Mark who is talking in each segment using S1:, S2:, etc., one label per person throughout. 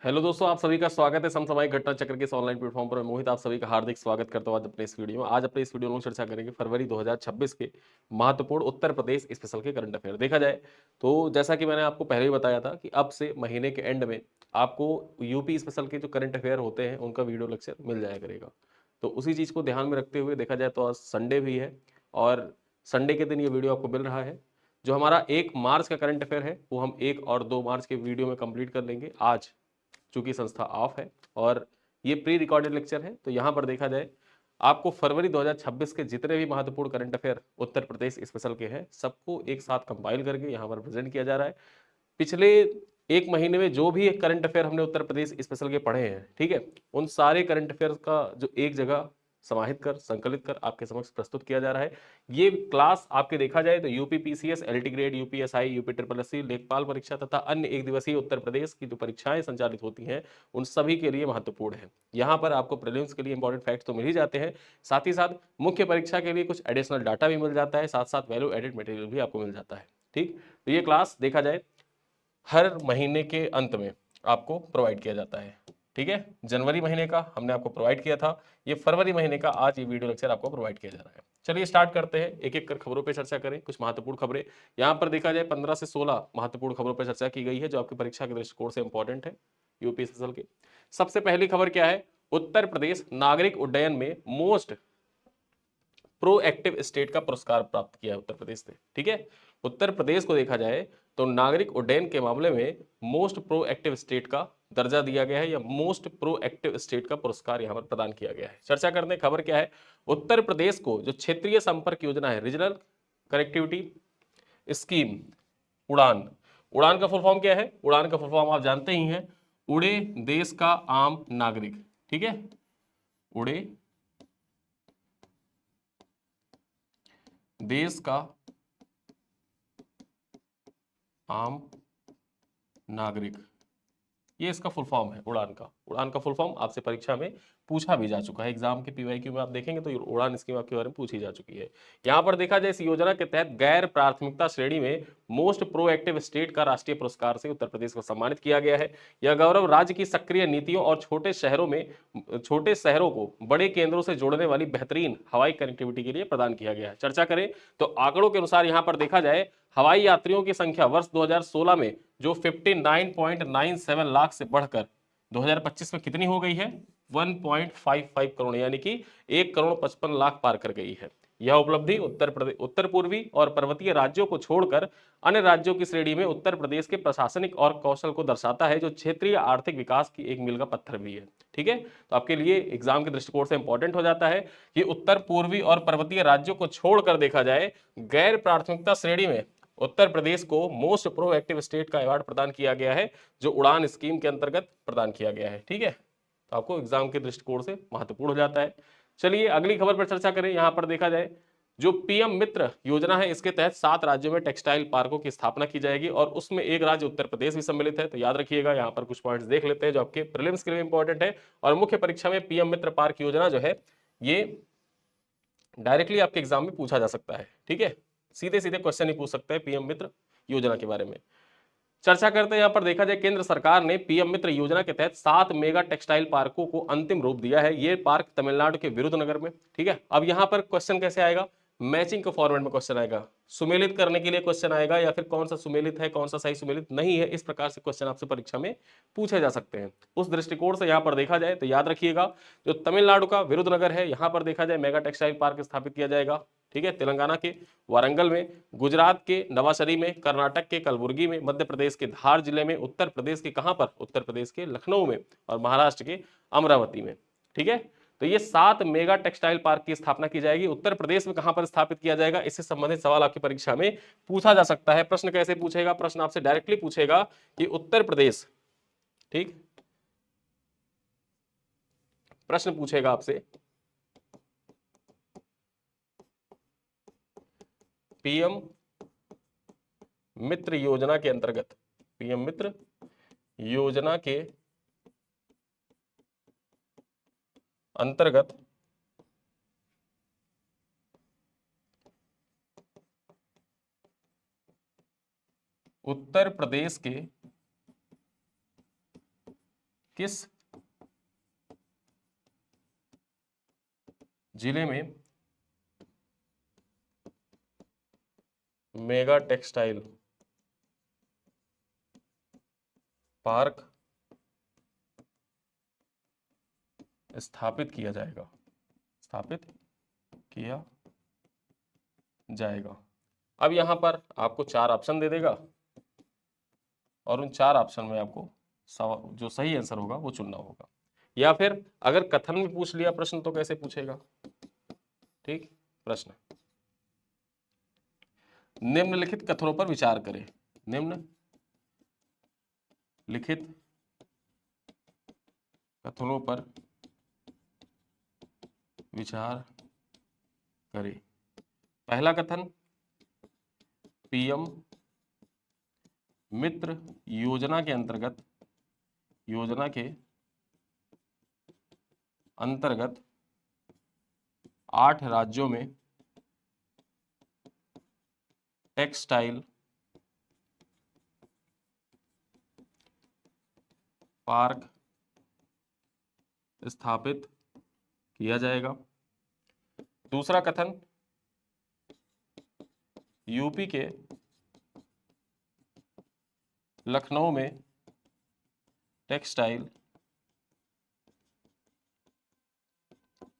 S1: Hello दोस्तों, आप सभी का स्वागत है समसामयिक घटना चक्र के इस ऑनलाइन प्लेटफॉर्म पर। मैं मोहित आप सभी का हार्दिक स्वागत करता हूं। आज अपने इस वीडियो में चर्चा करेंगे फरवरी 2026 के महत्वपूर्ण उत्तर प्रदेश स्पेशल के करंट अफेयर। देखा जाए तो जैसा कि मैंने आपको पहले ही बताया था कि अब से महीने के एंड में आपको यूपी स्पेशल के जो करंट अफेयर होते हैं उनका वीडियो लेक्चर मिल जाया करेगा। तो उसी चीज़ को ध्यान में रखते हुए देखा जाए तो आज संडे भी है और संडे के दिन ये वीडियो आपको मिल रहा है। जो हमारा 1 मार्च का करंट अफेयर है वो हम 1 और 2 मार्च के वीडियो में कंप्लीट कर लेंगे। आज चूंकि संस्था ऑफ है और ये प्री रिकॉर्डेड लेक्चर है, तो यहां पर देखा जाए आपको फरवरी 2026 के जितने भी महत्वपूर्ण current affair Uttar Pradesh special के हैं सबको एक साथ कंपाइल करके यहां पर प्रेजेंट किया जा रहा है। पिछले एक महीने में जो भी करंट अफेयर हमने उत्तर प्रदेश स्पेशल के पढ़े हैं, ठीक है, उन सारे करंट अफेयर का जो एक जगह समाहित कर संकलित कर आपके समक्ष प्रस्तुत किया जा रहा है। ये क्लास आपके देखा जाए तो UP PCS, LT grade, UPSI, UP triple SC, लेखपाल परीक्षा तथा अन्य एक दिवसीय उत्तर प्रदेश की जो परीक्षाएं संचालित होती हैं उन सभी के लिए महत्वपूर्ण है। यहाँ पर आपको प्रीलिम्स के लिए इंपॉर्टेंट फैक्ट्स तो मिल ही जाते हैं, साथ ही साथ मुख्य परीक्षा के लिए कुछ एडिशनल डाटा भी मिल जाता है, साथ साथ वैल्यू एडेड मटेरियल भी आपको मिल जाता है। ठीक, तो ये क्लास देखा जाए हर महीने के अंत में आपको प्रोवाइड किया जाता है। ठीक है, जनवरी महीने का हमने आपको प्रोवाइड किया था, ये फरवरी महीने का आज ये वीडियो लेक्चर आपको प्रोवाइड किया जा रहा है। चलिए स्टार्ट करते हैं, एक एक कर खबरों पे चर्चा करें। कुछ महत्वपूर्ण खबरें यहाँ पर देखा जाए 15 से 16 महत्वपूर्ण खबरों पर चर्चा की गई है जो आपकी परीक्षा के दृष्टिकोण से इंपॉर्टेंट है यूपी स्पेशल के। सबसे पहली खबर क्या है, उत्तर प्रदेश नागरिक उड्डयन में मोस्ट प्रोएक्टिव स्टेट का पुरस्कार प्राप्त किया है उत्तर प्रदेश ने। ठीक है, उत्तर प्रदेश को देखा जाए तो नागरिक उड्डयन के मामले में मोस्ट प्रोएक्टिव स्टेट का दर्जा दिया गया है या मोस्ट प्रोएक्टिव स्टेट का पुरस्कार यहां पर प्रदान किया गया है। चर्चा करते हैं खबर क्या है, उत्तर प्रदेश को जो क्षेत्रीय संपर्क योजना है, रीजनल कनेक्टिविटी स्कीम, उड़ान, उड़ान का फुल फॉर्म क्या है, उड़ान का फुल फॉर्म आप जानते ही हैं, उड़े देश का आम नागरिक। ठीक है, उड़े देश का आम नागरिक, ये इसका फुल फॉर्म है उड़ान का। उड़ान का फुल फॉर्म आपसे परीक्षा में पूछा भी जा चुका है, एग्जाम के पीवाईक्यू में आप देखेंगे तो उड़ान स्कीम आपके बारे में पूछी जा चुकी है। यहां पर देखा जाए इस योजना के तहत गैर प्राथमिकता श्रेणी में मोस्ट प्रोएक्टिव स्टेट का राष्ट्रीय पुरस्कार से उत्तर प्रदेश को सम्मानित किया गया है। यह गौरव राज्य की सक्रिय नीतियों और छोटे शहरों को बड़े केंद्रों से जोड़ने वाली बेहतरीन हवाई कनेक्टिविटी के लिए प्रदान किया गया है। चर्चा करें तो आंकड़ों के अनुसार यहां पर देखा जाए हवाई यात्रियों की संख्या वर्ष 2016 में जो 59.97 लाख से बढ़कर 2025 में कितनी हो गई है, 1.55 करोड़, यानी कि 1 करोड़ 55 लाख पार कर गई है। यह उपलब्धि उत्तर पूर्वी और पर्वतीय राज्यों को छोड़कर अन्य राज्यों की श्रेणी में उत्तर प्रदेश के प्रशासनिक और कौशल को दर्शाता है, जो क्षेत्रीय आर्थिक विकास की एक मील का पत्थर भी है। ठीक है, तो आपके लिए एग्जाम के दृष्टिकोण से इंपॉर्टेंट हो जाता है कि उत्तर पूर्वी और पर्वतीय राज्यों को छोड़कर देखा जाए गैर प्राथमिकता श्रेणी में उत्तर प्रदेश को मोस्ट प्रोएक्टिव स्टेट का अवार्ड प्रदान किया गया है, जो उड़ान स्कीम के अंतर्गत प्रदान किया गया है। ठीक है, तो आपको एग्जाम के दृष्टिकोण से महत्वपूर्ण हो जाता है। चलिए अगली खबर पर चर्चा करें। यहां पर देखा जाए जो पीएम मित्र योजना है इसके तहत 7 राज्यों में टेक्सटाइल पार्कों की स्थापना की जाएगी और उसमें एक राज्य उत्तर प्रदेश भी सम्मिलित है। तो याद रखिएगा, यहां पर कुछ पॉइंट्स देख लेते हैं जो आपके प्रीलिम्स के लिए इंपॉर्टेंट है और मुख्य परीक्षा में पीएम मित्र पार्क योजना जो है ये डायरेक्टली आपके एग्जाम में पूछा जा सकता है। ठीक है, सीधे सीधे क्वेश्चन ही पूछ सकते हैं पीएम मित्र योजना के बारे में। चर्चा करते हैं, यहां पर देखा जाए केंद्र सरकार ने पीएम मित्र योजना के तहत 7 मेगा टेक्सटाइल पार्कों को अंतिम रूप दिया है। ये पार्क तमिलनाडु के विरुद्धनगर में। ठीक है, अब यहां पर क्वेश्चन कैसे आएगा, मैचिंग के फॉर्मेट में क्वेश्चन आएगा, सुमेलित करने के लिए क्वेश्चन आएगा या फिर कौन सा सुमेलित है कौन सा सही सुमेलित नहीं है, इस प्रकार से क्वेश्चन आपसे परीक्षा में पूछे जा सकते हैं। उस दृष्टिकोण से यहां पर देखा जाए तो याद रखिएगा जो तमिलनाडु का विरुद्धनगर है यहां पर देखा जाए मेगा टेक्सटाइल पार्क स्थापित किया जाएगा। ठीक है, तेलंगाना के वारंगल में, गुजरात के नवासरी में, कर्नाटक के कलबुर्गी में, मध्य प्रदेश के धार जिले में, उत्तर प्रदेश के कहां पर, उत्तर प्रदेश के लखनऊ में और महाराष्ट्र के अमरावती में। ठीक है, तो ये 7 मेगा टेक्सटाइल पार्क की स्थापना की जाएगी। उत्तर प्रदेश में कहां पर स्थापित किया जाएगा, इससे संबंधित सवाल आपकी परीक्षा में पूछा जा सकता है। प्रश्न कैसे पूछेगा, प्रश्न आपसे डायरेक्टली पूछेगा कि उत्तर प्रदेश, ठीक, प्रश्न पूछेगा आपसे पीएम मित्र योजना के अंतर्गत, पीएम मित्र योजना के अंतर्गत उत्तर प्रदेश के किस जिले में मेगा टेक्सटाइल पार्क स्थापित किया जाएगा, स्थापित किया जाएगा। अब यहां पर आपको 4 ऑप्शन दे देगा और उन 4 ऑप्शन में आपको जो सही आंसर होगा वो चुनना होगा। या फिर अगर कथन में पूछ लिया प्रश्न तो कैसे पूछेगा? ठीक, प्रश्न, निम्नलिखित कथनों पर विचार करें। निम्नलिखित कथनों पर विचार करें। पहला कथन, पीएम मित्र योजना के अंतर्गत 8 राज्यों में टेक्सटाइल पार्क स्थापित किया जाएगा। दूसरा कथन, यूपी के लखनऊ में टेक्सटाइल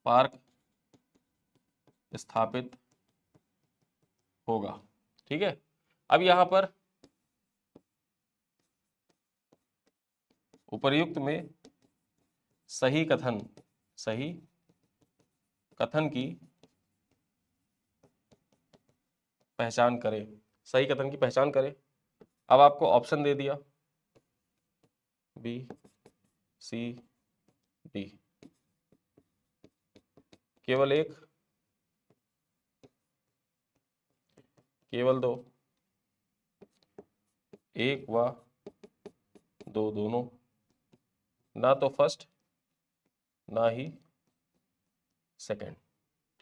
S1: पार्क स्थापित होगा। ठीक है, अब यहां पर उपर्युक्त में सही कथन की पहचान करें, सही कथन की पहचान करें। अब आपको ऑप्शन दे दिया बी, सी, डी, केवल एक, केवल दो, एक व दो दोनों, ना तो फर्स्ट ना ही सेकंड।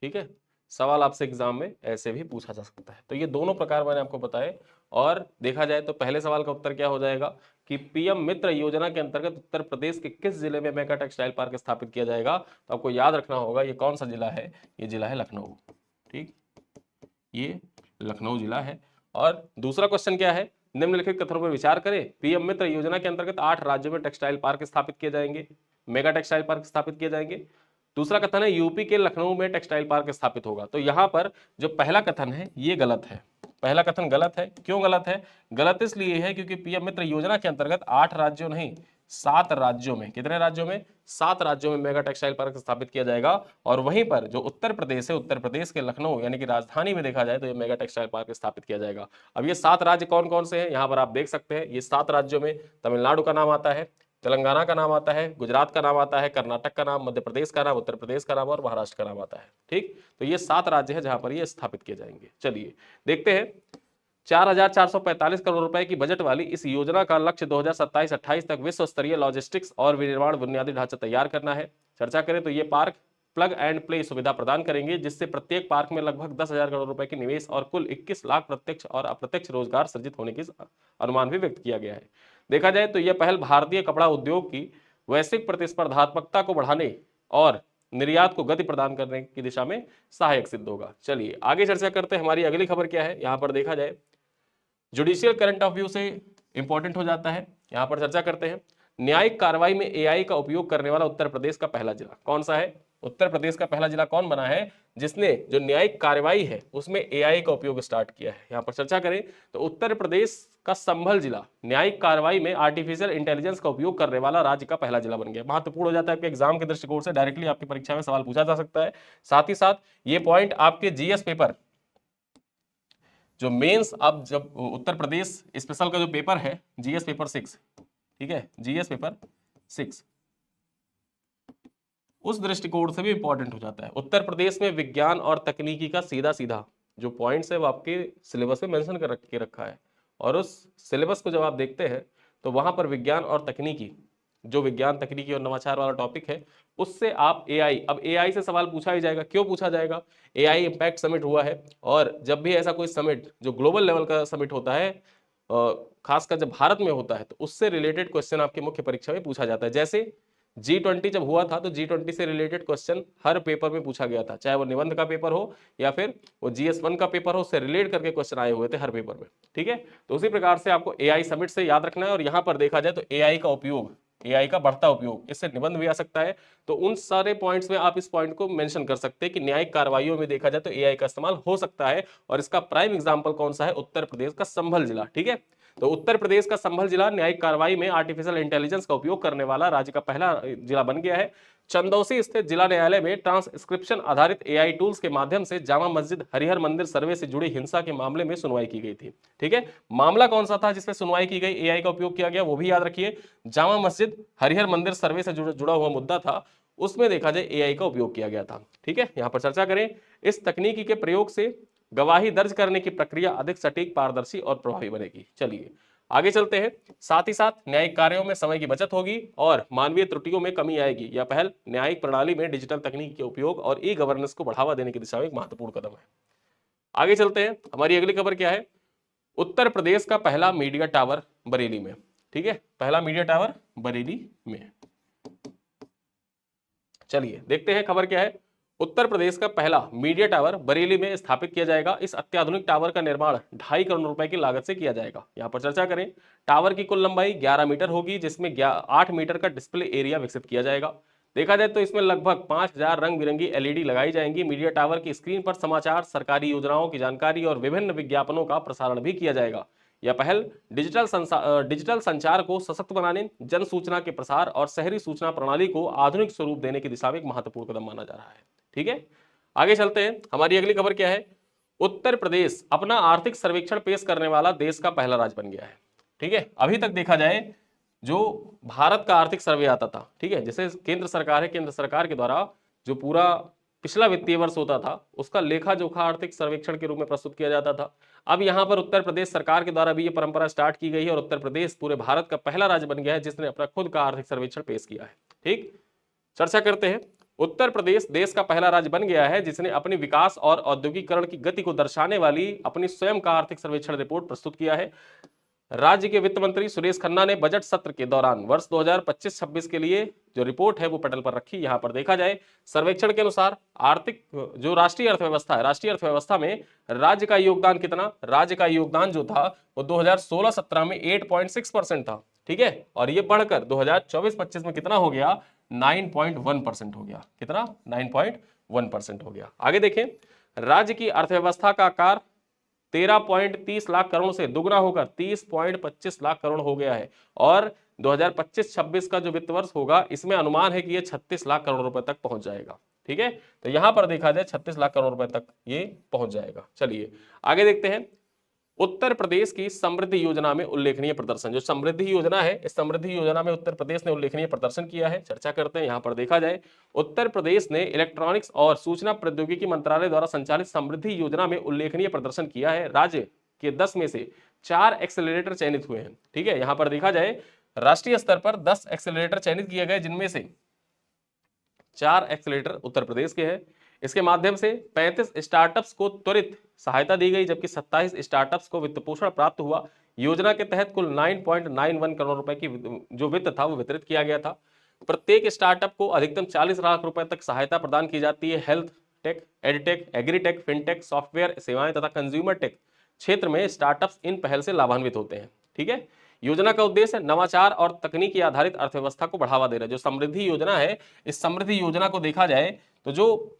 S1: ठीक है, सवाल आपसे एग्जाम में ऐसे भी पूछा जा सकता है। तो ये दोनों प्रकार मैंने आपको बताए। और देखा जाए तो पहले सवाल का उत्तर क्या हो जाएगा कि पीएम मित्र योजना के अंतर्गत उत्तर प्रदेश के किस जिले में मेगा टेक्सटाइल पार्क स्थापित किया जाएगा। तो आपको याद रखना होगा ये कौन सा जिला है, ये जिला है लखनऊ। ठीक, ये लखनऊ जिला है। और दूसरा क्वेश्चन क्या है, निम्नलिखित कथनों पर विचार करें। पीएम मित्र योजना के अंतर्गत 8 राज्यों में टेक्सटाइल पार्क स्थापित किए जाएंगे, मेगा टेक्सटाइल पार्क स्थापित किए जाएंगे। दूसरा कथन है यूपी के लखनऊ में टेक्सटाइल पार्क स्थापित होगा। तो यहां पर जो पहला कथन है ये गलत है, पहला कथन गलत है। क्यों गलत है? गलत इसलिए है क्योंकि पीएम मित्र योजना के अंतर्गत 8 राज्यों नहीं 7 राज्यों में, कितने राज्यों में? 7 राज्यों में मेगा टेक्सटाइल पार्क स्थापित किया जाएगा। और वहीं पर जो उत्तर प्रदेश है, उत्तर प्रदेश के लखनऊ यानी कि राजधानी में देखा जाए तो ये मेगा टेक्सटाइल पार्क स्थापित किया जाएगा। अब ये 7 राज्य कौन कौन से हैं यहाँ पर आप देख सकते हैं। ये 7 राज्यों में तमिलनाडु का नाम आता है, तेलंगाना का नाम आता है, गुजरात का नाम आता है, कर्नाटक का नाम, मध्य प्रदेश का नाम, उत्तर प्रदेश का नाम और महाराष्ट्र का नाम आता है। ठीक, तो ये 7 राज्य हैं जहां पर ये स्थापित किए जाएंगे। चलिए देखते हैं। 4,445 करोड़ रुपए की बजट वाली इस योजना का लक्ष्य 2027-28 तक विश्व स्तरीय लॉजिस्टिक्स और विनिर्माण बुनियादी ढांचा तैयार करना है। चर्चा करें तो ये पार्क प्लग एंड प्ले सुविधा प्रदान करेंगे, जिससे प्रत्येक पार्क में लगभग 10,000 करोड़ रुपए की निवेश और कुल 21 लाख प्रत्यक्ष और अप्रत्यक्ष रोजगार सृजित होने की अनुमान भी व्यक्त किया गया है। देखा जाए तो यह पहल भारतीय कपड़ा उद्योग की वैश्विक प्रतिस्पर्धात्मकता को बढ़ाने और निर्यात को गति प्रदान करने की दिशा में सहायक सिद्ध होगा। चलिए आगे चर्चा करते हैं। हमारी अगली खबर क्या है, यहां पर देखा जाए जुडिशियल करंट ऑफ व्यू से इंपॉर्टेंट हो जाता है। यहां पर चर्चा करते हैं। न्यायिक कार्रवाई में एआई का उपयोग करने वाला उत्तर प्रदेश का पहला जिला कौन सा है? उत्तर प्रदेश का पहला जिला कौन बना है जिसने जो न्यायिक कार्रवाई है उसमें एआई का उपयोग स्टार्ट किया है? यहां पर चर्चा करें तो उत्तर प्रदेश का संभल जिला न्यायिक कार्रवाई में आर्टिफिशियल इंटेलिजेंस का उपयोग करने वाला राज्य का पहला जिला बन गया। महत्वपूर्ण हो जाता है आपके एग्जाम के दृष्टिकोण से, डायरेक्टली आपकी परीक्षा में सवाल पूछा जा सकता है। साथ ही साथ ये पॉइंट आपके जीएस पेपर जो मेंस, अब जब उत्तर प्रदेश स्पेशल का जो पेपर है जीएस पेपर 6, ठीक है, जीएस पेपर 6 उस दृष्टिकोण से भी इंपॉर्टेंट हो जाता है। उत्तर प्रदेश में विज्ञान और तकनीकी का सीधा सीधा जो पॉइंट्स है वो आपके सिलेबस में मेंशन कर रखा है। और उस सिलेबस को जब आप देखते हैं तो वहां पर विज्ञान और तकनीकी, जो विज्ञान तकनीकी और नवाचार वाला टॉपिक है उससे आप एआई, अब एआई से सवाल पूछा ही जाएगा। क्यों पूछा जाएगा? एआई इंपैक्ट समिट हुआ है और जब भी ऐसा कोई समिट जो ग्लोबल लेवल का समिट होता है खासकर जब भारत में होता है तो उससे रिलेटेड क्वेश्चन आपके मुख्य परीक्षा में पूछा जाता है। जैसे G20 जब हुआ था तो G20 से रिलेटेड क्वेश्चन हर पेपर में पूछा गया था, चाहे वो निबंध का पेपर हो या फिर वो GS1 का पेपर हो, उससे रिलेट करके क्वेश्चन आए हुए थे हर पेपर में। ठीक है, तो उसी प्रकार से आपको AI समिट से याद रखना है। और यहाँ पर देखा जाए तो AI का उपयोग, AI का बढ़ता उपयोग, इससे निबंध भी आ सकता है। तो उन सारे पॉइंट्स में आप इस पॉइंट को मेंशन कर सकते हैं कि न्यायिक कार्रवाइयों में देखा जाए तो AI का इस्तेमाल हो सकता है। और इसका प्राइम एग्जाम्पल कौन सा है? उत्तर प्रदेश का संभल जिला। ठीक है, तो उत्तर प्रदेश का संभल जिला न्यायिक कार्रवाई में आर्टिफिशियल इंटेलिजेंस का उपयोग करने वाला राज्य का पहला जिला बन गया है। चंदौसी स्थित जिला न्यायालय में ट्रांसक्रिप्शन आधारित AI टूल्स के माध्यम से जामा मस्जिद हरिहर मंदिर सर्वे से जुड़ी हिंसा के मामले में सुनवाई की गई थी। ठीक है, मामला कौन सा था जिसमें सुनवाई की गई, AI का उपयोग किया गया, वो भी याद रखिए। जामा मस्जिद हरिहर मंदिर सर्वे से जुड़ा हुआ मुद्दा था, उसमें देखा जाए AI का उपयोग किया गया था। ठीक है, यहां पर चर्चा करें, इस तकनीकी के प्रयोग से गवाही दर्ज करने की प्रक्रिया अधिक सटीक, पारदर्शी और प्रभावी बनेगी। चलिए आगे चलते हैं। साथ ही साथ न्यायिक कार्यों में समय की बचत होगी और मानवीय त्रुटियों में कमी आएगी। यह पहल न्यायिक प्रणाली में डिजिटल तकनीक के उपयोग और ई गवर्नेंस को बढ़ावा देने की दिशा में एक महत्वपूर्ण कदम है। आगे चलते हैं, हमारी अगली खबर क्या है? उत्तर प्रदेश का पहला मीडिया टावर बरेली में। ठीक है, पहला मीडिया टावर बरेली में। चलिए देखते हैं खबर क्या है। उत्तर प्रदेश का पहला मीडिया टावर बरेली में स्थापित किया जाएगा। इस अत्याधुनिक टावर का निर्माण 2.5 करोड़ रुपए की लागत से किया जाएगा। यहां पर चर्चा करें, टावर की कुल लंबाई 11 मीटर होगी, जिसमें 8 मीटर का डिस्प्ले एरिया विकसित किया जाएगा। देखा जाए तो इसमें लगभग 5000 रंग बिरंगी LED लगाई जाएंगी। मीडिया टावर की स्क्रीन पर समाचार, सरकारी योजनाओं की जानकारी और विभिन्न विज्ञापनों का प्रसारण भी किया जाएगा। यह पहल डिजिटल संचार को सशक्त बनाने, जन सूचना के प्रसार और शहरी सूचना प्रणाली को आधुनिक स्वरूप देने की दिशा में एक महत्वपूर्ण कदम माना जा रहा है। ठीक है, आगे चलते हैं, हमारी अगली खबर क्या है? उत्तर प्रदेश अपना आर्थिक सर्वेक्षण पेश करने वाला देश का पहला राज्य बन गया है। ठीक है, अभी तक देखा जाए जो भारत का आर्थिक सर्वे आता था, ठीक है, जैसे केंद्र सरकार है, केंद्र सरकार के द्वारा जो पूरा पिछला वित्तीय वर्ष होता था उसका लेखा जोखा आर्थिक सर्वेक्षण के रूप में प्रस्तुत किया जाता था। अब यहां पर उत्तर प्रदेश सरकार के द्वारा भी ये परंपरा स्टार्ट की गई है और उत्तर प्रदेश पूरे भारत का पहला राज्य बन गया है जिसने अपना खुद का आर्थिक सर्वेक्षण पेश किया है। ठीक, चर्चा करते हैं। उत्तर प्रदेश देश का पहला राज्य बन गया है जिसने अपनी विकास और औद्योगिकरण की गति को दर्शाने वाली अपनी स्वयं का आर्थिक सर्वेक्षण रिपोर्ट प्रस्तुत किया है। राज्य के वित्त मंत्री सुरेश खन्ना ने बजट सत्र के दौरान वर्ष 2025-26 के लिए जो रिपोर्ट है वो पटल पर रखी। यहां पर देखा जाए सर्वेक्षण के अनुसार आर्थिक जो राष्ट्रीय अर्थव्यवस्था है, राष्ट्रीय अर्थव्यवस्था में राज्य का योगदान कितना? राज्य का योगदान जो था वो 2016-17 में 8.6% था। ठीक है, और ये बढ़कर 2024-25 में कितना हो गया? 9.1% हो गया। कितना? 9.1% हो गया। आगे देखें, राज्य की अर्थव्यवस्था का आकार 13.30 लाख करोड़ से दुगना होकर 30.25 लाख करोड़ हो गया है और 2025-26 का जो वित्त वर्ष होगा इसमें अनुमान है कि ये 36 लाख करोड़ रुपए तक पहुंच जाएगा। ठीक है, तो यहां पर देखा जाए 36 लाख करोड़ रुपए तक ये पहुंच जाएगा। चलिए आगे देखते हैं, उत्तर प्रदेश की समृद्धि योजना में उल्लेखनीय प्रदर्शन। जो समृद्धि योजना है, इस समृद्धि योजना में उत्तर प्रदेश ने उल्लेखनीय प्रदर्शन किया है। चर्चा करते हैं, यहां पर देखा जाए उत्तर प्रदेश ने इलेक्ट्रॉनिक्स और सूचना प्रौद्योगिकी मंत्रालय द्वारा संचालित समृद्धि योजना में उल्लेखनीय प्रदर्शन किया है। राज्य के 10 में से 4 एक्सेलरेटर चयनित हुए हैं। ठीक है, यहां पर देखा जाए राष्ट्रीय स्तर पर 10 एक्सेलरेटर चयनित किए गए जिनमें से 4 एक्सेलरेटर उत्तर प्रदेश के हैं। इसके माध्यम से 35 स्टार्टअप्स को त्वरित सहायता दी गई जबकि 27 स्टार्टअप्स को वित्त पोषण प्राप्त हुआ। योजना के तहत कुल 9.91 करोड़ रुपए की जो वित्त था वो वितरित किया गया था। प्रत्येक स्टार्टअप को अधिकतम 40 लाख रुपए तक सहायता प्रदान की जाती है। Health take, edtech, agritech, fintech, software सेवाएं तथा कंज्यूमर टेक क्षेत्र में स्टार्टअप्स इन पहल से लाभान्वित होते हैं। ठीक है, योजना का उद्देश्य नवाचार और तकनीकी आधारित अर्थव्यवस्था को बढ़ावा देना। जो समृद्धि योजना है, इस समृद्धि योजना को देखा जाए तो जो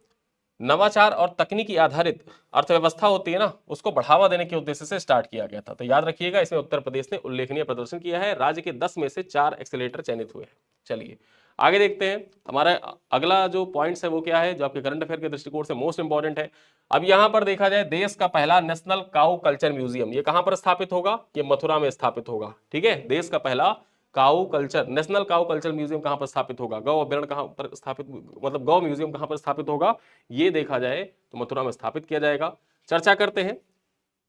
S1: नवाचार और तकनीकी आधारित अर्थव्यवस्था होती है ना, उसको बढ़ावा देने के उद्देश्य से स्टार्ट किया गया था। तो याद रखिएगा, इसमें उत्तर प्रदेश ने उल्लेखनीय प्रदर्शन किया है। राज्य के 10 में से 4 एक्सेलेरेटर चयनित हुए हैं। चलिए आगे देखते हैं, हमारा अगला जो पॉइंट्स है वो क्या है, जो आपके करंट अफेयर के दृष्टिकोण से मोस्ट इंपॉर्टेंट है। अब यहां पर देखा जाए देश का पहला नेशनल काऊ कल्चर म्यूजियम, ये कहां पर स्थापित होगा? ये मथुरा में स्थापित होगा। ठीक है, देश का पहला काऊ कल्चर, नेशनल काऊ कल्चर म्यूजियम कहां पर स्थापित होगा? गौ अभ्यारण्य कहां पर स्थापित, मतलब गौ म्यूजियम कहां पर स्थापित होगा? ये देखा जाए तो मथुरा में स्थापित किया जाएगा। चर्चा करते हैं,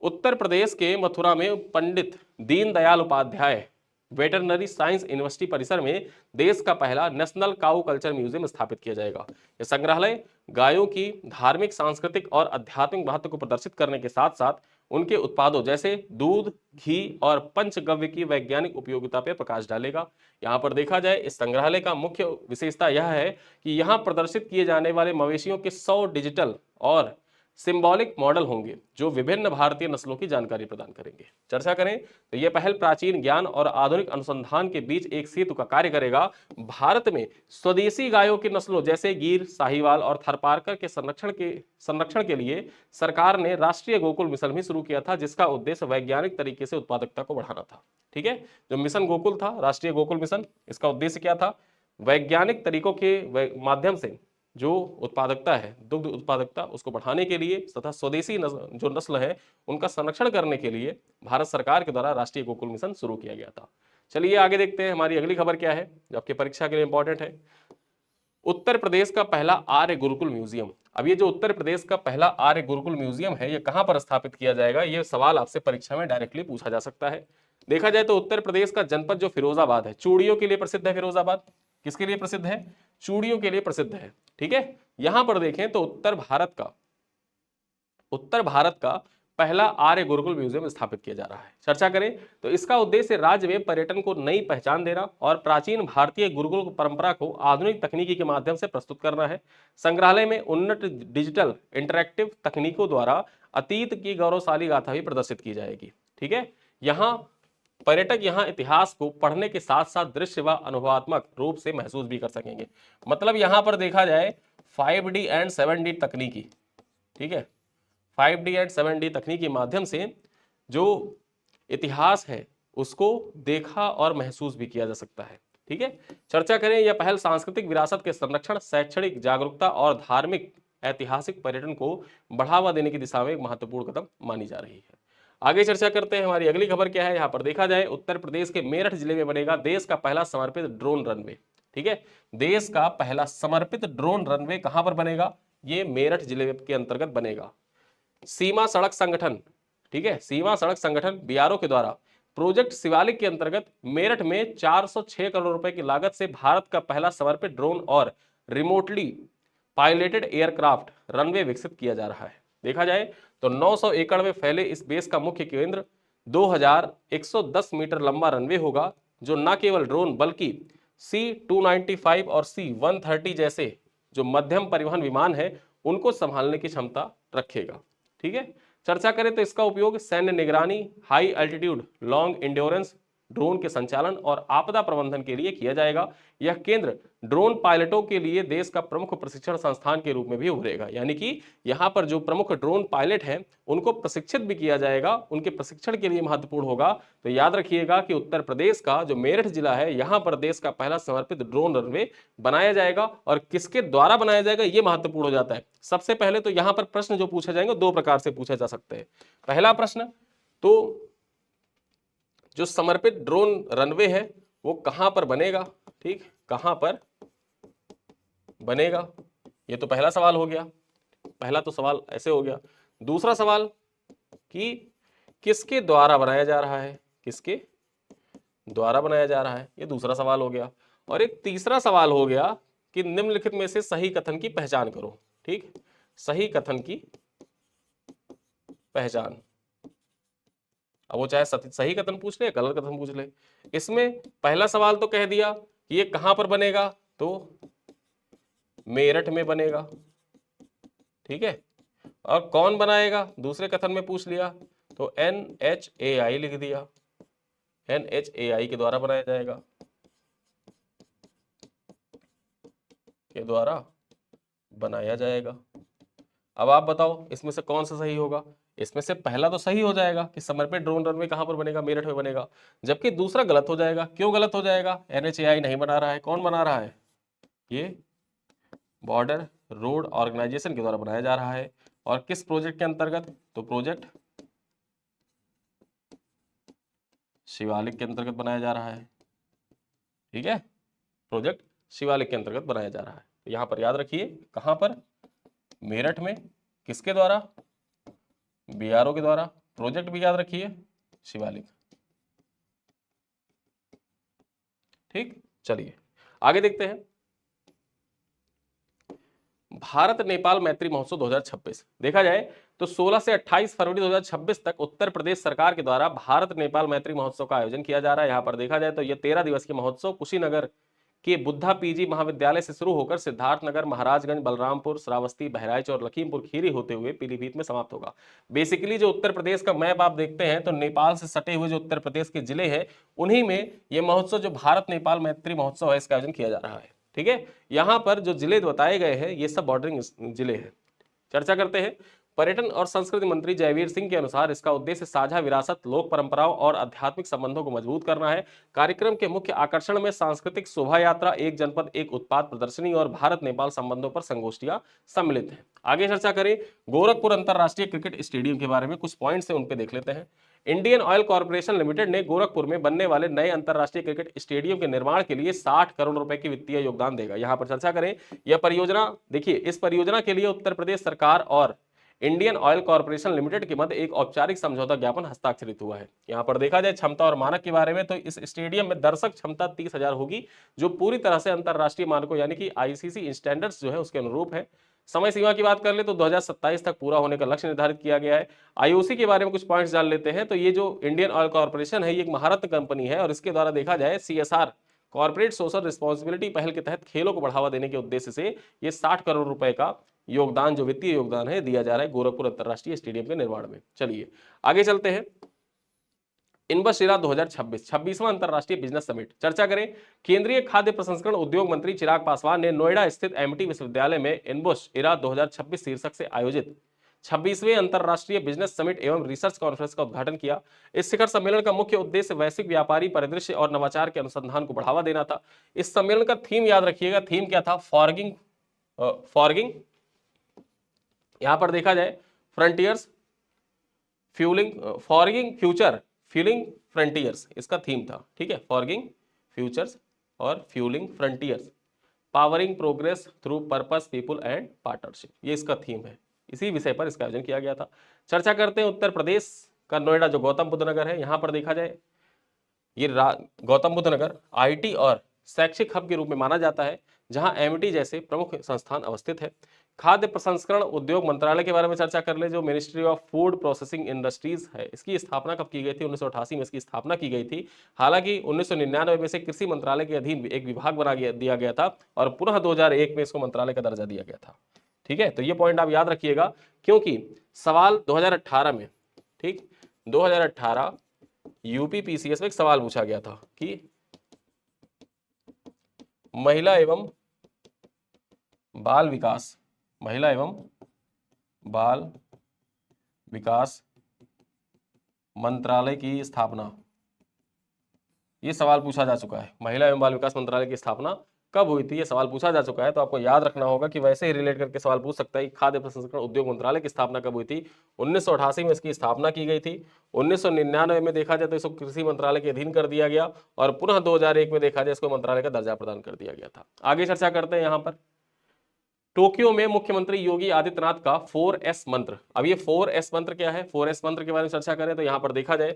S1: उत्तर प्रदेश के मथुरा में Pandit Deendayal Upadhyay veterinary science university परिसर में देश का पहला नेशनल काऊ कल्चर म्यूजियम स्थापित किया जाएगा। यह संग्रहालय गायों की धार्मिक, सांस्कृतिक और आध्यात्मिक महत्व को प्रदर्शित करने के साथ साथ उनके उत्पादों जैसे दूध, घी और पंचगव्य की वैज्ञानिक उपयोगिता पर प्रकाश डालेगा। यहाँ पर देखा जाए इस संग्रहालय का मुख्य विशेषता यह है कि यहाँ प्रदर्शित किए जाने वाले मवेशियों के 100 डिजिटल और सिंबॉलिक मॉडल होंगे जो विभिन्न भारतीय नस्लों की जानकारी प्रदान करेंगे। चर्चा करें तो यह पहल प्राचीन ज्ञान और आधुनिक अनुसंधान के बीच एक सेतु का कार्य करेगा। भारत में स्वदेशी गायों की नस्लों जैसे गीर, साहिवाल और थारपारकर के संरक्षण के लिए सरकार ने राष्ट्रीय गोकुल मिशन भी शुरू किया था, जिसका उद्देश्य वैज्ञानिक तरीके से उत्पादकता को बढ़ाना था। ठीक है, जो मिशन गोकुल था, राष्ट्रीय गोकुल मिशन, इसका उद्देश्य क्या था? वैज्ञानिक तरीकों के माध्यम से जो उत्पादकता है, दुग्ध उत्पादकता, उसको बढ़ाने के लिए तथा स्वदेशी जो नस्ल है उनका संरक्षण करने के लिए भारत सरकार के द्वारा राष्ट्रीय गोकुल मिशन शुरू किया गया था। चलिए आगे देखते हैं हमारी अगली खबर क्या है जो आपकी परीक्षा के लिए इंपॉर्टेंट है। उत्तर प्रदेश का पहला आर्य गुरुकुल म्यूजियम। अब ये जो उत्तर प्रदेश का पहला आर्य गुरुकुल म्यूजियम है ये कहां पर स्थापित किया जाएगा? ये सवाल आपसे परीक्षा में डायरेक्टली पूछा जा सकता है। देखा जाए तो उत्तर प्रदेश का जनपद जो फिरोजाबाद है, चूड़ियों के लिए प्रसिद्ध है। फिरोजाबाद किसके लिए प्रसिद्ध है? चूड़ियों के लिए प्रसिद्ध है। ठीक है, यहां पर देखें तो उत्तर भारत का पहला आर्य गुरुकुल म्यूजियम स्थापित किया जा रहा है। चर्चा करें तो इसका उद्देश्य राज्य में पर्यटन को नई पहचान देना और प्राचीन भारतीय गुरुकुल परंपरा को आधुनिक तकनीकी के माध्यम से प्रस्तुत करना है। संग्रहालय में उन्नत डिजिटल इंटरैक्टिव तकनीकों द्वारा अतीत की गौरवशाली गाथा भी प्रदर्शित की जाएगी। ठीक है, यहाँ पर्यटक यहाँ इतिहास को पढ़ने के साथ साथ दृश्य व अनुभवात्मक रूप से महसूस भी कर सकेंगे। मतलब यहाँ पर देखा जाए 5D एंड 7D तकनीकी, ठीक है, 5D एंड 7D तकनीक के माध्यम से जो इतिहास है उसको देखा और महसूस भी किया जा सकता है। ठीक है, चर्चा करें यह पहल सांस्कृतिक विरासत के संरक्षण, शैक्षणिक जागरूकता और धार्मिक ऐतिहासिक पर्यटन को बढ़ावा देने की दिशा में एक महत्वपूर्ण कदम मानी जा रही है। आगे चर्चा करते हैं हमारी अगली खबर क्या है। यहाँ पर देखा जाए उत्तर प्रदेश के मेरठ जिले में बनेगा देश का पहला समर्पित ड्रोन रनवे। ठीक है, देश का पहला समर्पित ड्रोन रनवे कहां पर बनेगा? ये मेरठ जिले के अंतर्गत बनेगा। सीमा सड़क संगठन, ठीक है, सीमा सड़क संगठन बीआरओ के द्वारा प्रोजेक्ट शिवालिक के अंतर्गत मेरठ में 406 करोड़ रुपए की लागत से भारत का पहला समर्पित ड्रोन और रिमोटली पायलटेड एयरक्राफ्ट रनवे विकसित किया जा रहा है। देखा जाए तो 900 एकड़ में फैले इस बेस का मुख्य केंद्र 2110 मीटर लंबा रनवे होगा, जो न केवल ड्रोन बल्कि C-295 और C-130 जैसे जो मध्यम परिवहन विमान है उनको संभालने की क्षमता रखेगा। ठीक है, चर्चा करें तो इसका उपयोग सैन्य निगरानी, high altitude long endurance drone के संचालन और आपदा प्रबंधन के लिए किया जाएगा। यह केंद्र ड्रोन पायलटों के लिए देश का प्रमुख प्रशिक्षण संस्थान के रूप में भी उभरेगा। यानी कि यहाँ पर जो प्रमुख ड्रोन पायलट हैं उनको प्रशिक्षित भी किया जाएगा, उनके प्रशिक्षण के लिए महत्वपूर्ण होगा। तो याद रखिएगा कि उत्तर प्रदेश का जो मेरठ जिला है यहाँ पर देश का पहला समर्पित ड्रोन रनवे बनाया जाएगा। और किसके द्वारा बनाया जाएगा ये महत्वपूर्ण हो जाता है। सबसे पहले तो यहाँ पर प्रश्न जो पूछे जाएंगे दो प्रकार से पूछे जा सकते हैं। पहला प्रश्न तो जो समर्पित ड्रोन रनवे है वो कहां पर बनेगा? ठीक, कहां पर बनेगा, ये तो पहला सवाल हो गया। पहला तो सवाल ऐसे हो गया। दूसरा सवाल कि किसके द्वारा बनाया जा रहा है, किसके द्वारा बनाया जा रहा है, ये दूसरा सवाल हो गया। और एक तीसरा सवाल हो गया कि निम्नलिखित में से सही कथन की पहचान करो। ठीक, सही कथन की पहचान। अब वो चाहे सही कथन पूछ ले या गलत कथन पूछ ले। इसमें पहला सवाल तो कह दिया कि ये कहां पर बनेगा, तो मेरठ में बनेगा। ठीक है, और कौन बनाएगा दूसरे कथन में पूछ लिया तो NHAI लिख दिया, NHAI के द्वारा बनाया जाएगा, के द्वारा बनाया जाएगा। अब आप बताओ इसमें से कौन सा सही होगा? इसमें से पहला तो सही हो जाएगा कि समर्पित ड्रोन रनवे कहां पर बनेगा, मेरठ में बनेगा। जबकि दूसरा गलत हो जाएगा। क्यों गलत हो जाएगा? NHAI नहीं बना रहा है। कौन बना रहा है? ये बॉर्डर रोड ऑर्गेनाइजेशन के द्वारा बनाया जा रहा है। और किस प्रोजेक्ट के अंतर्गत? तो प्रोजेक्ट शिवालिक के अंतर्गत बनाया जा रहा है। ठीक है, प्रोजेक्ट शिवालिक के अंतर्गत बनाया जा रहा है। तो यहां पर याद रखिए कहां पर? मेरठ में। किसके द्वारा? बीआरओ के द्वारा। प्रोजेक्ट भी याद रखिए शिवालिक। ठीक, चलिए आगे देखते हैं। भारत नेपाल मैत्री महोत्सव 2026। देखा जाए तो 16 से 28 फरवरी 2026 तक उत्तर प्रदेश सरकार के द्वारा भारत नेपाल मैत्री महोत्सव का आयोजन किया जा रहा है। यहाँ पर देखा जाए तो ये 13 दिवसीय महोत्सव कुशीनगर के बुद्धा पीजी महाविद्यालय से शुरू होकर सिद्धार्थनगर, महाराजगंज, बलरामपुर, श्रावस्ती, बहराइच और लखीमपुर खीरी होते हुए पीलीभीत में समाप्त होगा। बेसिकली जो उत्तर प्रदेश का मैप आप देखते हैं तो नेपाल से सटे हुए जो उत्तर प्रदेश के जिले हैं उन्हीं में ये महोत्सव, जो भारत नेपाल मैत्री महोत्सव है, इसका आयोजन किया जा रहा है। ठीक है, यहाँ पर जो जिले बताए गए हैं ये सब बॉर्डरिंग जिले हैं। चर्चा करते हैं। पर्यटन और संस्कृति मंत्री जयवीर सिंह के अनुसार इसका उद्देश्य साझा विरासत, लोक परंपराओं और आध्यात्मिक संबंधों को मजबूत करना है। कार्यक्रम के मुख्य आकर्षण में सांस्कृतिक शोभा यात्रा, एक जनपद एक उत्पाद प्रदर्शनी और भारत नेपाल संबंधों पर संगोष्ठियां सम्मिलित हैं। आगे चर्चा करें गोरखपुर अंतरराष्ट्रीय क्रिकेट स्टेडियम के बारे में, कुछ पॉइंट्स हैं उन पे देख लेते हैं। इंडियन ऑयल कॉर्पोरेशन लिमिटेड ने गोरखपुर में बनने वाले नए अंतरराष्ट्रीय क्रिकेट स्टेडियम के निर्माण के लिए 60 करोड़ रुपए की वित्तीय योगदान देगा। यहां पर चर्चा करें यह परियोजना, देखिए इस परियोजना के लिए उत्तर प्रदेश सरकार और इंडियन ऑयल कॉर्पोरेशन लिमिटेड के मध्य एक औपचारिक समझौता ज्ञापन हस्ताक्षरित हुआ है। यहां पर देखा जाए क्षमता और मानक के बारे में तो इस स्टेडियम में दर्शक क्षमता 30,000 होगी, जो पूरी तरह से अंतरराष्ट्रीय मानकों यानी कि आईसीसी स्टैंडर्ड्स जो है उसके अनुरूप है। समय सीमा की बात कर ले तो 2027 तक पूरा होने का लक्ष्य निर्धारित किया गया है। आईओसी के बारे में कुछ पॉइंट्स जान लेते हैं। तो ये जो इंडियन ऑयल कॉर्पोरेशन है ये एक महारत्न कंपनी है और इसके द्वारा देखा जाए सीएसआर, कॉर्पोरेट सोशल रिस्पॉन्सिबिलिटी पहल के तहत खेलों को बढ़ावा देने के उद्देश्य से ये 60 करोड़ रुपए का योगदान, जो वित्तीय योगदान है, दिया जा रहा है गोरखपुर अंतरराष्ट्रीय स्टेडियम के निर्माण में। चलिए आगे चलते हैं। इन्वेस्ट 2026 26वां अंतरराष्ट्रीय बिजनेस समिट। चर्चा करें। केंद्रीय खाद्य प्रसंस्करण उद्योग मंत्री चिराग पासवान ने नोएडा स्थित एमटी विश्वविद्यालय में इन्वेस्ट 2026 शीर्षक से आयोजित 26वें अंतरराष्ट्रीय बिजनेस समिट एवं रिसर्च कॉन्फ्रेंस का उद्घाटन किया। इस शिखर सम्मेलन का मुख्य उद्देश्य वैश्विक व्यापारी परिदृश्य और नवाचार के अनुसंधान को बढ़ावा देना था। इस सम्मेलन का थीम याद रखिएगा, थीम क्या था? फॉरगिंग यहां पर देखा जाए फ्रंटियर्स फॉरगिंग फ्यूचर फ्यूलिंग फ्रंटियर्स, इसका थीम था। ठीक है, फॉरगिंग फ्यूचर्स और fuelling frontiers, powering progress through purpose people and partnership, ये इसका थीम है। इसी विषय पर इसका आयोजन किया गया था। चर्चा करते हैं उत्तर प्रदेश का नोएडा जो गौतम बुद्ध नगर है, यहां पर देखा जाए ये गौतम बुद्ध नगर आईटी और शैक्षिक हब के रूप में माना जाता है, जहां एमटी जैसे प्रमुख संस्थान अवस्थित है। खाद्य प्रसंस्करण उद्योग मंत्रालय के बारे में चर्चा कर ले, जो ministry of food processing industries है, इसकी स्थापना कब की गई थी? 1988 में इसकी स्थापना की गई थी। हालांकि 1999 में से कृषि मंत्रालय के अधीन एक विभाग बना दिया गया था और पुनः 2001 में इसको मंत्रालय का दर्जा दिया गया था। ठीक है, तो ये पॉइंट आप याद रखिएगा, क्योंकि सवाल 2018 में, ठीक 2018 यूपी पीसीएस में एक सवाल पूछा गया था कि महिला एवं बाल विकास मंत्रालय की स्थापना, ये सवाल पूछा जा चुका है। महिला एवं बाल विकास मंत्रालय की स्थापना कब हुई थी, ये सवाल पूछा जा चुका है। तो आपको याद रखना होगा कि वैसे ही रिलेट करके सवाल पूछ सकता है। खाद्य प्रसंस्करण उद्योग मंत्रालय की स्थापना कब हुई थी? 1988 में इसकी स्थापना की गई थी। 1999 में देखा जाए तो इसको कृषि मंत्रालय के अधीन कर दिया गया और पुनः 2001 में देखा जाए इसको मंत्रालय का दर्जा प्रदान कर दिया गया था। आगे चर्चा करते हैं। यहाँ पर टोक्यो में मुख्यमंत्री योगी आदित्यनाथ का 4S मंत्र। अब ये 4S मंत्र क्या है? 4S मंत्र के बारे में चर्चा करें तो यहाँ पर देखा जाए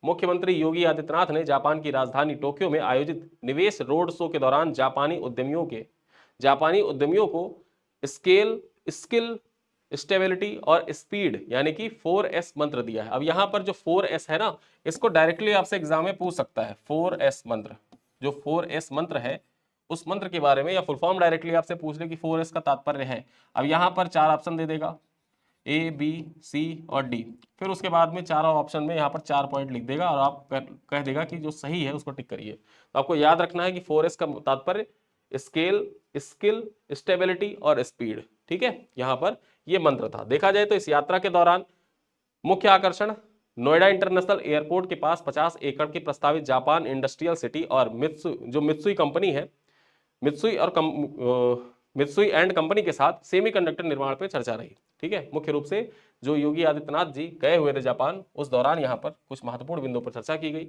S1: मुख्यमंत्री योगी आदित्यनाथ ने जापान की राजधानी टोक्यो में आयोजित निवेश रोड शो के दौरान जापानी उद्यमियों को स्किल, स्टेबिलिटी और स्पीड यानी कि 4S मंत्र दिया है। अब यहाँ पर जो 4S है ना, इसको डायरेक्टली आपसे एग्जाम में पूछ सकता है। 4S मंत्र, जो 4S मंत्र है उस मंत्र के बारे में या फुल फॉर्म डायरेक्टली आपसे पूछ ले कि 4S का तात्पर्य है। अब यहाँ पर 4 ऑप्शन दे देगा, A, B, C और D। फिर उसके बाद में चारों ऑप्शन में यहाँ पर 4 पॉइंट लिख देगा और आप कह देगा कि जो सही है उसको टिक करिए। तो आपको याद रखना है कि 4S का तात्पर्य स्केल, स्किल, स्टेबिलिटी और स्पीड। ठीक है, यहाँ पर ये मंत्र था। देखा जाए तो इस यात्रा के दौरान मुख्य आकर्षण नोएडा इंटरनेशनल एयरपोर्ट के पास 50 एकड़ की प्रस्तावित जापान इंडस्ट्रियल सिटी और मित्सुई कंपनी है, मित्सुई एंड कंपनी के साथ सेमीकंडक्टर निर्माण पर चर्चा रही। ठीक है, मुख्य रूप से जो योगी आदित्यनाथ जी गए हुए थे जापान, उस दौरान यहाँ पर कुछ महत्वपूर्ण बिंदुओं पर चर्चा की गई।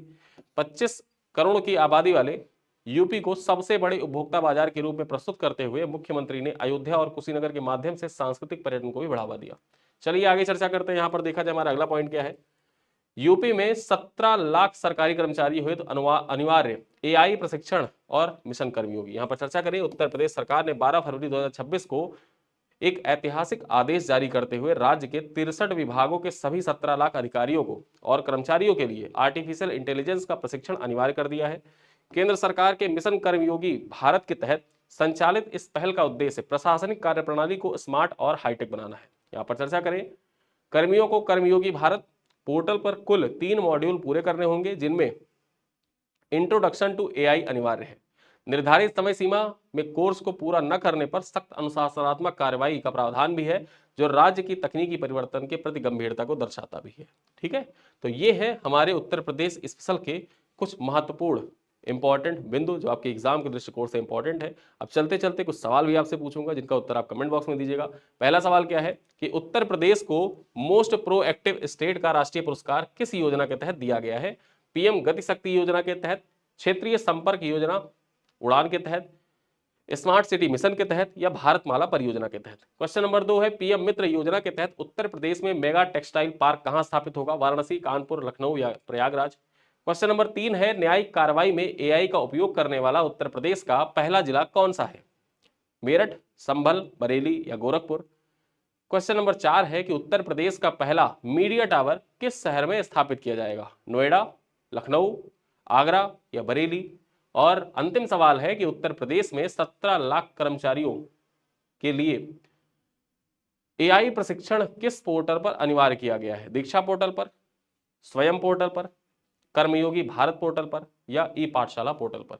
S1: 25 करोड़ की आबादी वाले यूपी को सबसे बड़े उपभोक्ता बाजार के रूप में प्रस्तुत करते हुए मुख्यमंत्री ने अयोध्या और कुशीनगर के माध्यम से सांस्कृतिक पर्यटन को भी बढ़ावा दिया। चलिए आगे चर्चा करते हैं। यहाँ पर देखा जाए हमारा अगला पॉइंट क्या है। यूपी में 17 लाख सरकारी कर्मचारी हुए तो अनिवार्य एआई प्रशिक्षण और मिशन कर्मियों की। यहाँ पर चर्चा करें। उत्तर प्रदेश सरकार ने 12 फरवरी 2026 को एक ऐतिहासिक आदेश जारी करते हुए राज्य के 63 विभागों के सभी 17 लाख अधिकारियों को और कर्मचारियों के लिए आर्टिफिशियल इंटेलिजेंस का प्रशिक्षण अनिवार्य कर दिया है। केंद्र सरकार के मिशन कर्मयोगी भारत के तहत संचालित इस पहल का उद्देश्य प्रशासनिक कार्यप्रणाली को स्मार्ट और हाईटेक बनाना है। यहाँ पर चर्चा करें, कर्मियों को कर्मयोगी भारत पोर्टल पर कुल 3 मॉड्यूल पूरे करने होंगे, जिनमें इंट्रोडक्शन टू एआई अनिवार्य है। निर्धारित समय सीमा में कोर्स को पूरा न करने पर सख्त अनुशासनात्मक कार्रवाई का प्रावधान भी है, जो राज्य की तकनीकी परिवर्तन के प्रति गंभीरता को दर्शाता भी है। ठीक है, तो ये है हमारे उत्तर प्रदेश स्पेशल के कुछ महत्वपूर्ण इंपॉर्टेंट बिंदु जो आपके एग्जाम के दृष्टिकोण से इंपॉर्टेंट है। अब चलते चलते कुछ सवाल भी आपसे पूछूंगा, जिनका उत्तर आप कमेंट बॉक्स में दीजिएगा। पहला सवाल क्या है कि उत्तर प्रदेश को मोस्ट प्रोएक्टिव स्टेट का राष्ट्रीय पुरस्कार किस योजना के तहत दिया गया है? पीएम गति शक्ति योजना के तहत, क्षेत्रीय संपर्क योजना उड़ान के तहत, स्मार्ट सिटी मिशन के तहत, या भारतमाला परियोजना के तहत? क्वेश्चन नंबर 2 है, पीएम मित्र योजना के तहत उत्तर प्रदेश में मेगा टेक्सटाइल पार्क कहां स्थापित होगा? वाराणसी, कानपुर, लखनऊ या प्रयागराज? क्वेश्चन नंबर 3 है, न्यायिक कार्रवाई में एआई का उपयोग करने वाला उत्तर प्रदेश का पहला जिला कौन सा है? मेरठ, संभल, बरेली या गोरखपुर? क्वेश्चन नंबर 4 है कि उत्तर प्रदेश का पहला मीडिया टावर किस शहर में स्थापित किया जाएगा? नोएडा, लखनऊ, आगरा या बरेली? और अंतिम सवाल है कि उत्तर प्रदेश में 17 लाख कर्मचारियों के लिए एआई प्रशिक्षण किस पोर्टल पर अनिवार्य किया गया है? दीक्षा पोर्टल पर, स्वयं पोर्टल पर, कर्मयोगी भारत पोर्टल पर या ई पाठशाला पोर्टल पर?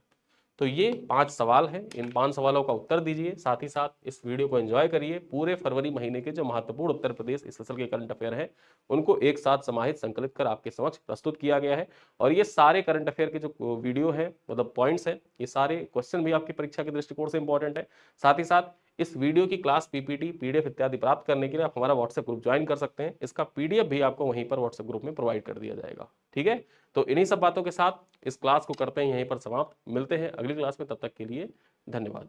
S1: तो ये 5 सवाल हैं, इन 5 सवालों का उत्तर दीजिए। साथ ही साथ इस वीडियो को एंजॉय करिए। पूरे फरवरी महीने के जो महत्वपूर्ण उत्तर प्रदेश स्पेशल के करंट अफेयर हैं, उनको एक साथ समाहित संकलित कर आपके समक्ष प्रस्तुत किया गया है। और ये सारे करंट अफेयर के जो वीडियो है, मतलब पॉइंट्स हैं, ये सारे क्वेश्चन भी आपकी परीक्षा के दृष्टिकोण से इंपॉर्टेंट है। साथ ही साथ इस वीडियो की क्लास पीपीटी, पीडीएफ इत्यादि प्राप्त करने के लिए आप हमारा व्हाट्सएप ग्रुप ज्वाइन कर सकते हैं। इसका पीडीएफ भी आपको वहीं पर व्हाट्सएप ग्रुप में प्रोवाइड कर दिया जाएगा। ठीक है, तो इन्हीं सब बातों के साथ इस क्लास को करते हैं यहीं पर समाप्त। मिलते हैं अगली क्लास में, तब तक के लिए धन्यवाद।